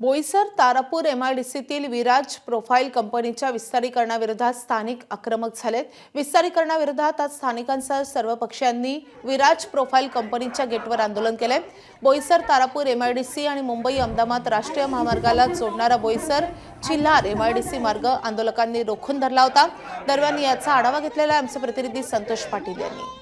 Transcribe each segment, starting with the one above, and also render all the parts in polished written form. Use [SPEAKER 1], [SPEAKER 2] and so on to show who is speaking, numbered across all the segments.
[SPEAKER 1] Boisar Tarapur एमआयडीसीतील Viraj profile कंपनीच्या विस्तारीकरणाविरोधात स्थानिक आक्रमक झालेत। विस्तारीकरणाविरोधात आज स्थानिकांसह सर्व पक्षांनी विराज प्रोफाईल कंपनीच्या गेटवर आंदोलन केले। बोईसर तारापूर एमआयडीसी आणि मुंबई अहमदाबाद राष्ट्रीय महामार्गाला जोडणारा बोईसर चिल्हार एमआयडीसी मार्ग आंदोलकांनी रोखून धरला होता। दरम्यान याचा आढावा घेतलेला आमचे प्रतिनिधी संतोष पाटील यांनी।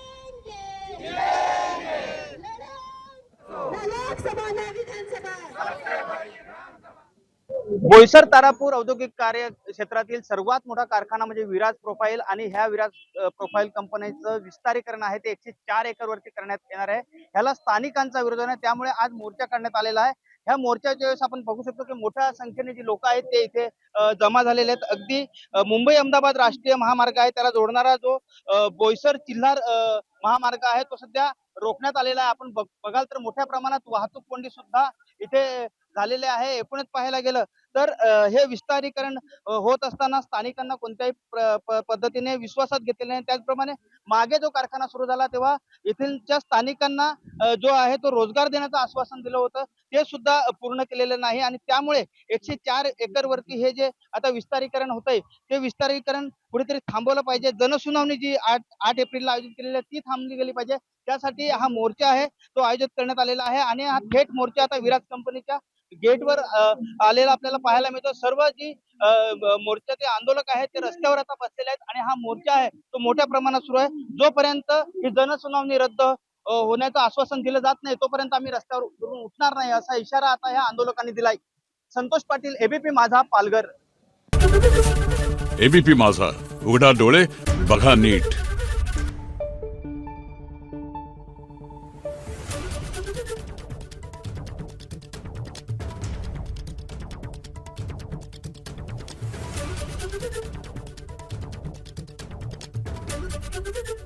[SPEAKER 2] बोईसर तारापूर औद्योगिक कार्य क्षेत्रातील सर्वात मोठा कारखाना म्हणजे विराज प्रोफाईल आणि ह्या विराज प्रोफाईल कंपनीचं विस्तारीकरण आहे ते 104 एकर वरती करण्यात येणार आहे। ह्याला स्थानिकांचा विरोध आहे, त्यामुळे आज मोर्चा काढण्यात आलेला आहे। ह्या मोर्चाच्या वेळेस आपण बघू शकतो की मोठ्या संख्येने जी लोक आहेत ते इथे जमा झालेले आहेत। अगदी मुंबई अहमदाबाद राष्ट्रीय महामार्ग आहे त्याला जोडणारा जो बोईसर चिल्हार महामार्ग आहे तो सध्या रोखण्यात आलेला आहे। आपण बघाल तर मोठ्या प्रमाणात वाहतूक कोंडी सुद्धा इथे झालेले आहे। एकूणच पाहायला गेलं तर हे विस्तारीकरण होत असताना स्थानिकांना कोणत्याही पद्धतीने विश्वासात घेतलेले नाही। त्याचप्रमाणे मागे जो कारखाना सुरू झाला तेव्हा येथीलच्या स्थानिकांना जो आहे तो रोजगार देण्याचं आश्वासन दिलं होतं ते सुद्धा पूर्ण केलेलं नाही आणि त्यामुळे 104 एकर वरती हे जे आता विस्तारीकरण होतंय ते विस्तारीकरण कुठेतरी थांबवलं पाहिजे। जनसुनावणी जी 8 एप्रिलला आयोजित केलेली आहे ती थांबली गेली पाहिजे। त्यासाठी हा मोर्चा आहे तो आयोजित करण्यात आलेला आहे आणि हा थेट मोर्चा आता विराज कंपनीच्या गेटवर आलेला आपल्याला पाहायला मिळतो। सर्व जी मोर्चाचे आंदोलक आहेत ते रस्त्यावर आता बसलेले आहेत आणि हा मोर्चा आहे तो मोठ्या प्रमाणात सुरू आहे। जोपर्यंत ही जनसुनावणी रद्द होण्याचं आश्वासन दिलं जात नाही तोपर्यंत आम्ही रस्त्यावर उठणार नाही असा इशारा आता ह्या आंदोलकांनी दिलाय। संतोष पाटील, एबीपी माझा, पालघर।
[SPEAKER 3] एबीपी माझा, उघडा डोळे बघा नीट।
[SPEAKER 4] Thank you.